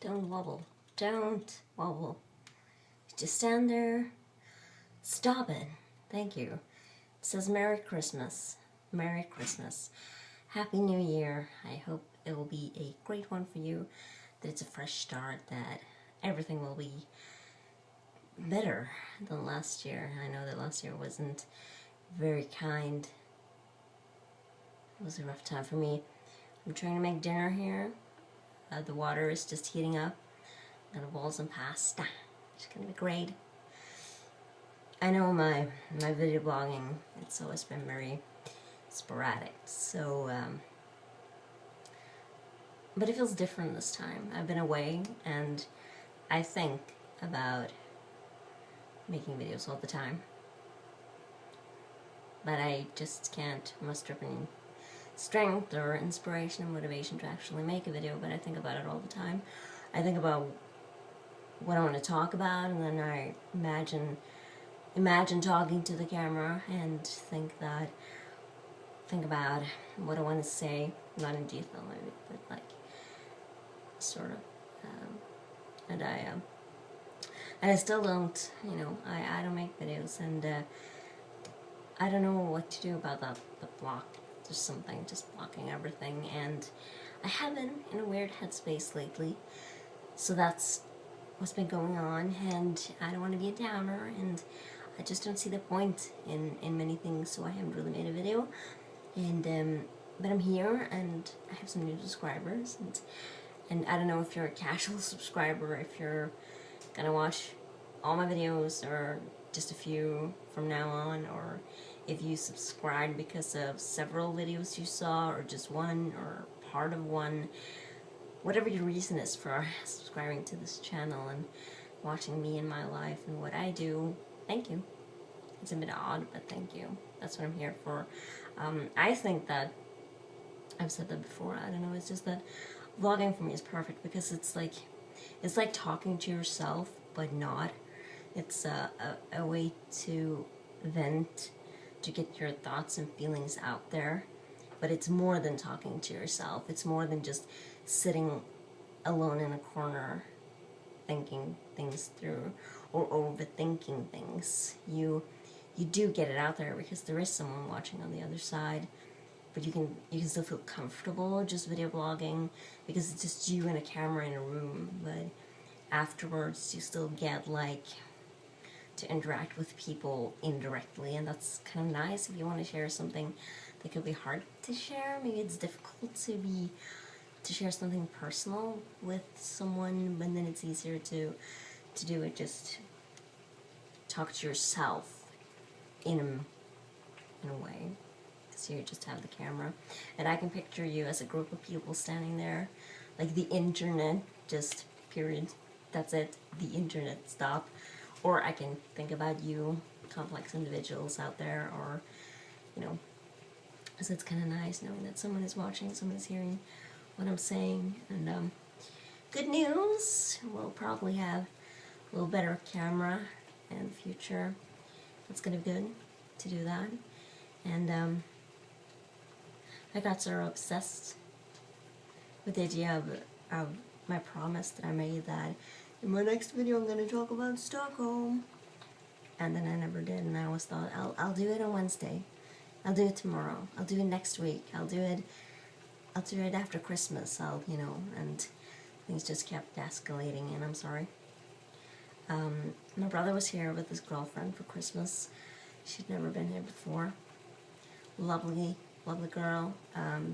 Don't wobble. Don't wobble. Just stand there. Stop it. Thank you. It says Merry Christmas. Merry Christmas. Happy New Year. I hope it will be a great one for you. That it's a fresh start. That everything will be better than last year. I know that last year wasn't very kind. It was a rough time for me. I'm trying to make dinner here. The water is just heating up. I'm gonna boil some pasta. It's gonna be great. I know my video blogging, it's always been very sporadic, so but it feels different this time. I've been away and I think about making videos all the time, but I just can't muster up any strength or inspiration and motivation to actually make a video. But I think about it all the time. I think about what I want to talk about, and then I imagine talking to the camera and think about what I want to say, not in detail maybe, but like sort of, and I still don't, I don't make videos, and I don't know what to do about the block. There's something just blocking everything, and I have been in a weird headspace lately, so that's what's been going on, and I don't want to be a downer, and I just don't see the point in many things, so I haven't really made a video, and but I'm here, and I have some new subscribers, and I don't know if you're a casual subscriber, if you're gonna watch all my videos, or just a few from now on, or if you subscribe because of several videos you saw, or just one, or part of one. Whatever your reason is for subscribing to this channel and watching me and my life and what I do, thank you. It's a bit odd, but thank you. That's what I'm here for. I think that, I've said that before, I don't know, it's just that vlogging for me is perfect because it's like talking to yourself, but not. It's a way to vent, to get your thoughts and feelings out there. But it's more than talking to yourself. It's more than just sitting alone in a corner thinking things through or overthinking things. You do get it out there because there is someone watching on the other side, but you can still feel comfortable just video blogging because it's just you and a camera in a room. But afterwards you still get like to interact with people indirectly, and that's kind of nice if you want to share something that could be hard to share. Maybe it's difficult to share something personal with someone, but then it's easier to do it, just talk to yourself in a way, because you just have the camera, and I can picture you as a group of people standing there, like the internet, just period, that's it, the internet, stop. Or I can think about you, complex individuals out there, or, so it's kind of nice knowing that someone is watching, someone is hearing what I'm saying. And good news, we'll probably have a little better camera in the future. It's gonna be good to do that. And I got so obsessed with the idea of my promise that I made that in my next video I'm gonna talk about Stockholm, and then I never did, and I always thought I'll do it on Wednesday, I'll do it tomorrow, I'll do it next week, I'll do it after Christmas, and things just kept escalating, and I'm sorry. My brother was here with his girlfriend for Christmas. She'd never been here before. Lovely girl.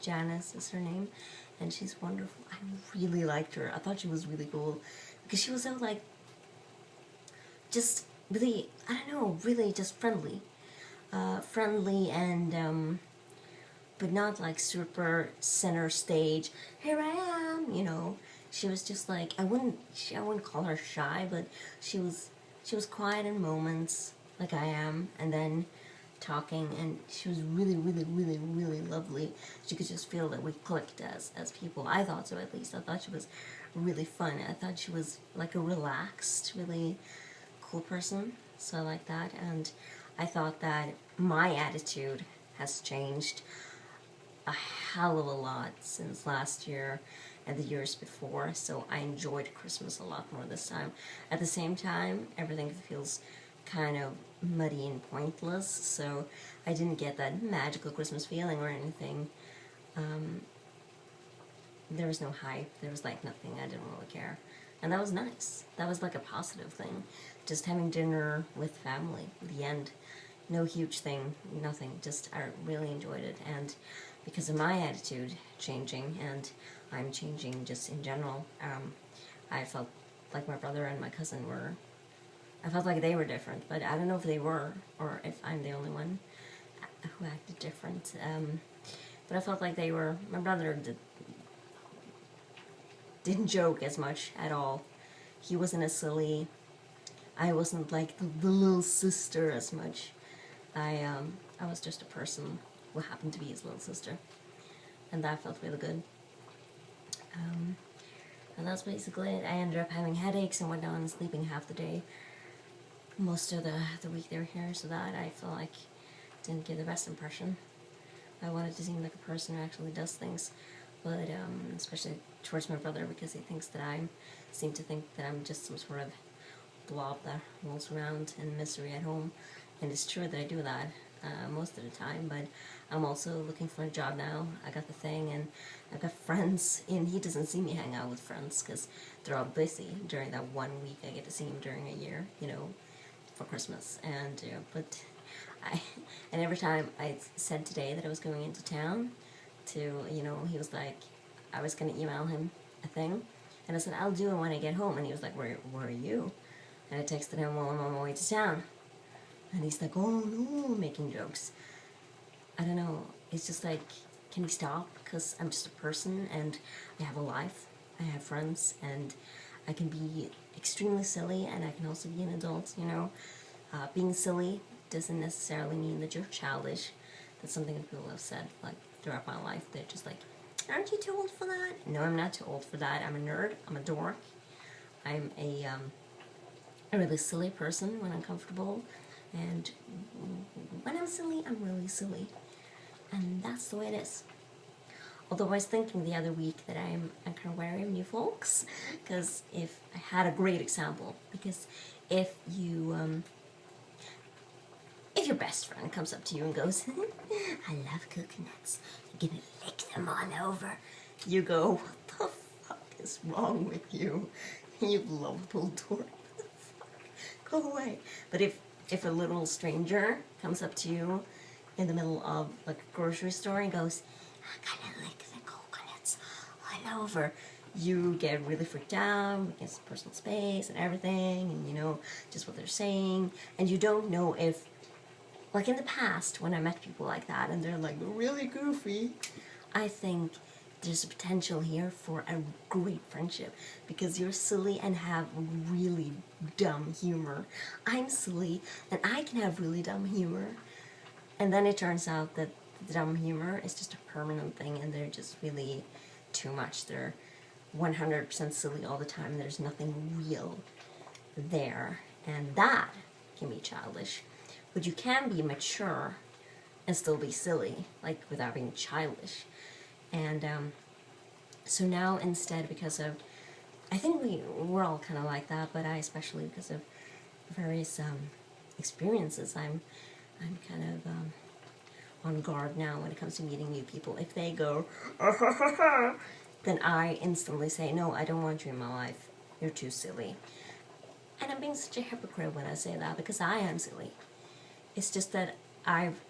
Janice is her name, and she's wonderful. I really liked her. I thought she was really cool because she was so like, just really, I don't know, really just friendly, and but not like super center stage. Here I am, She was just like, I wouldn't call her shy, but she was quiet in moments, like I am, and then talking, and she was really, really, really, really lovely. You could just feel that we clicked as people. I thought so, at least. I thought she was really fun. I thought she was like a relaxed, really cool person, so I like that. And I thought that my attitude has changed a hell of a lot since last year, and the years before, so I enjoyed Christmas a lot more this time. At the same time, everything feels kind of muddy and pointless, so I didn't get that magical Christmas feeling or anything. There was no hype, there was like nothing, I didn't really care. And that was nice. That was like a positive thing. Just having dinner with family, the end. No huge thing, nothing, just I really enjoyed it. And because of my attitude changing, and I'm changing just in general, I felt like my brother and my cousin were, I felt like they were different, but I don't know if they were, or if I'm the only one who acted different. But I felt like they were, my brother didn't joke as much at all. He wasn't as silly. I wasn't like the little sister as much. I was just a person who happened to be his little sister, and that felt really good. And that's basically it. I ended up having headaches and went down and sleeping half the day, most of the week they were here, so that I feel like didn't give the best impression. I wanted to seem like a person who actually does things, but especially towards my brother, because he thinks that seem to think that I'm just some sort of blob that rolls around in misery at home. And it's true that I do that most of the time, but I'm also looking for a job now. I got the thing, and I've got friends, and he doesn't see me hang out with friends because they're all busy during that 1 week I get to see him during a year, for Christmas. And and every time I said today that I was going into town to, he was like, I was going to email him a thing, and I said, I'll do it when I get home. And he was like, where are you? And I texted him, well, I'm on my way to town. And he's like, oh no, making jokes. I don't know, it's just like, can we stop? Because I'm just a person, and I have a life, I have friends, and I can be extremely silly, and I can also be an adult, Being silly doesn't necessarily mean that you're childish. That's something that people have said, like, throughout my life. They're just like, aren't you too old for that? No, I'm not too old for that. I'm a nerd, I'm a dork. I'm a really silly person when I'm comfortable. And when I'm silly, I'm really silly. And that's the way it is. Although I was thinking the other week that I'm kind of wary of new folks, because if I had a great example, because if your best friend comes up to you and goes, I love coconuts, you're gonna lick them on over, you go, what the fuck is wrong with you? You lovable dork. What the fuck? Go away. But if a little stranger comes up to you in the middle of like a grocery store and goes, I'm gonna lick the coconuts all over, you get really freaked out against personal space and everything, and just what they're saying, and you don't know if, like in the past when I met people like that and they're like really goofy, I think there's a potential here for a great friendship, because you're silly and have really dumb humor. I'm silly and I can have really dumb humor. And then it turns out that the dumb humor is just a permanent thing, and they're just really too much. They're 100% silly all the time. There's nothing real there. And that can be childish. But you can be mature and still be silly, like without being childish. And so now instead, because of, I think we're all kind of like that, but I especially, because of various experiences, I'm kind of on guard now when it comes to meeting new people. If they go, then I instantly say, no, I don't want you in my life. You're too silly. And I'm being such a hypocrite when I say that, because I am silly. It's just that I've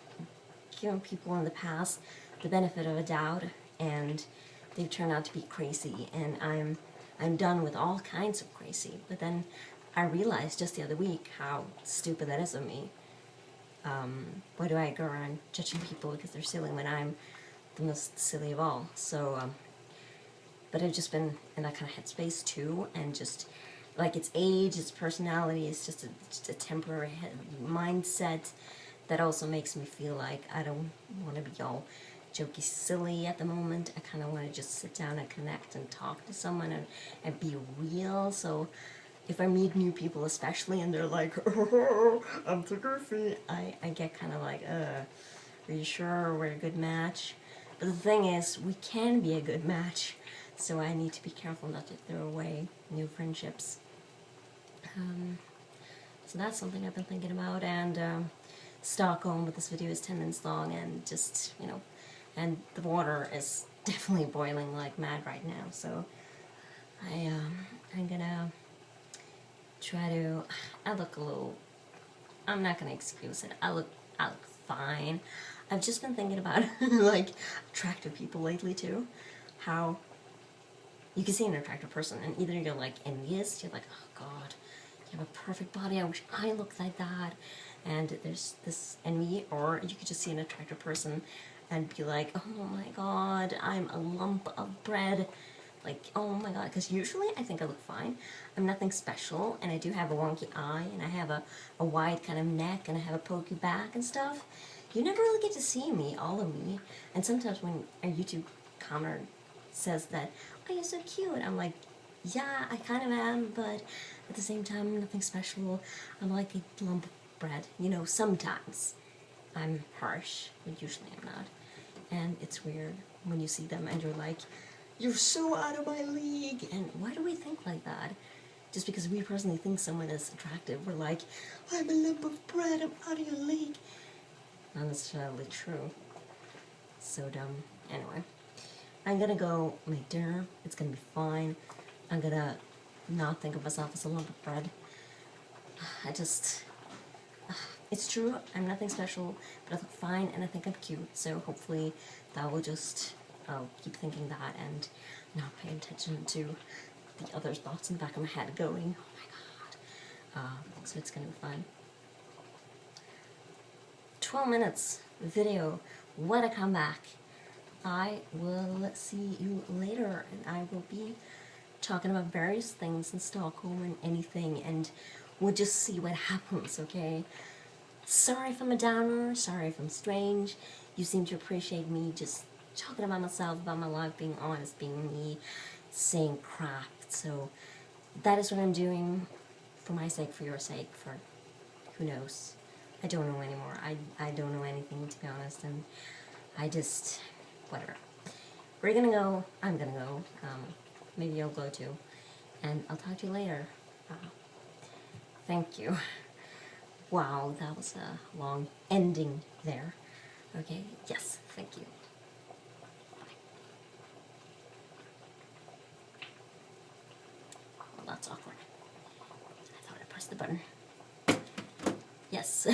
given people in the past the benefit of a doubt, and they've turned out to be crazy, and I'm done with all kinds of crazy. But then I realized just the other week how stupid that is of me. Why do I go around judging people because they're silly when I'm the most silly of all? So, but I've just been in that kind of headspace too, and just like its age, its personality, it's just a temporary mindset that also makes me feel like I don't want to be all jokey silly at the moment. I kind of want to just sit down and connect and talk to someone and be real. So if I meet new people especially and they're like, oh, I'm too goofy, I get kind of like, are you sure we're a good match? But the thing is, we can be a good match. So I need to be careful not to throw away new friendships. So that's something I've been thinking about. And Stockholm, but this video is 10 minutes long, and just, you know, and the water is definitely boiling like mad right now. So I'm gonna try to. I look a little. I'm not gonna excuse it. I look fine. I've just been thinking about like attractive people lately too. How you can see an attractive person, and either you're like envious, you're like, oh God, you have a perfect body. I wish I looked like that. And there's this envy, or you could just see an attractive person and be like, oh my God, I'm a lump of bread. Like, oh my God, because usually I think I look fine. I'm nothing special, and I do have a wonky eye, and I have a wide kind of neck, and I have a pokey back and stuff. You never really get to see me, all of me. And sometimes when a YouTube commenter says that, oh, you're so cute, I'm like, yeah, I kind of am, but at the same time, I'm nothing special. I'm like a lump of bread. You know, sometimes I'm harsh, but usually I'm not. And it's weird when you see them and you're like, you're so out of my league. And why do we think like that? Just because we personally think someone is attractive, we're like, I'm a lump of bread, I'm out of your league. Not necessarily true. So dumb. Anyway, I'm gonna go make dinner. It's gonna be fine. I'm gonna not think of myself as a lump of bread. It's true, I'm nothing special, but I look fine and I think I'm cute, so hopefully that will just, I'll keep thinking that and not pay attention to the other thoughts in the back of my head going, oh my God. So it's gonna be fun. 12 minutes video, what a comeback. I will see you later, and I will be talking about various things in Stockholm and anything, and we'll just see what happens, okay? Sorry if I'm a downer, sorry if I'm strange. You seem to appreciate me just talking about myself, about my life, being honest, being me, saying crap. So that is what I'm doing for my sake, for your sake, for who knows. I don't know anymore. I don't know anything, to be honest, and I just, whatever. We're gonna go, I'm gonna go, maybe you'll go too, and I'll talk to you later. Thank you. Wow, that was a long ending there. Okay, yes, thank you. Well, that's awkward. I thought I pressed the button. Yes.